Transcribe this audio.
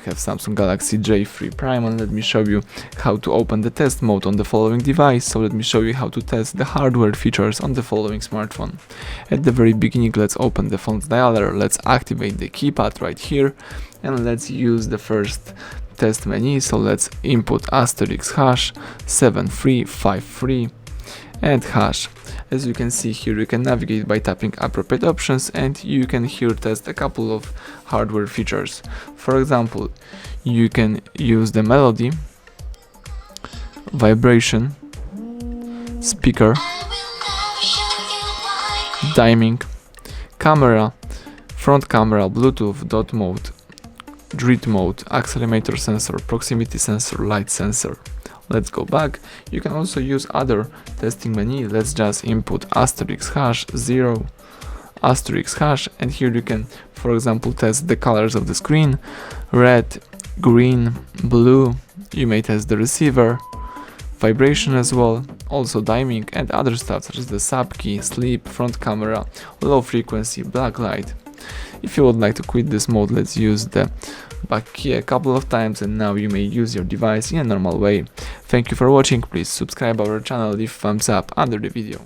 have Samsung Galaxy J3 Prime, and let me show you how to open the test mode on the following device. So let me show you how to test the hardware features on the following smartphone. At the very beginning, let's open the phone's dialer, let's activate the keypad right here, and let's use the first test menu. So let's input *#7353 and hash. As you can see here, you can navigate by tapping appropriate options, and you can here test a couple of hardware features. For example, you can use the melody, vibration, speaker, diming, camera, front camera, Bluetooth, dot mode, grid mode, accelerometer sensor, proximity sensor, light sensor. Let's go back. You can also use other testing menu. Let's just input *#0 *#, and here you can, for example, test the colors of the screen: red, green, blue. You may test the receiver, vibration as well, also diming and other stuff such as the sub key, sleep, front camera, low frequency, black light. If you would like to quit this mode, let's use the back key a couple of times, and now you may use your device in a normal way. Thank you for watching. Please subscribe our channel, leave thumbs up under the video.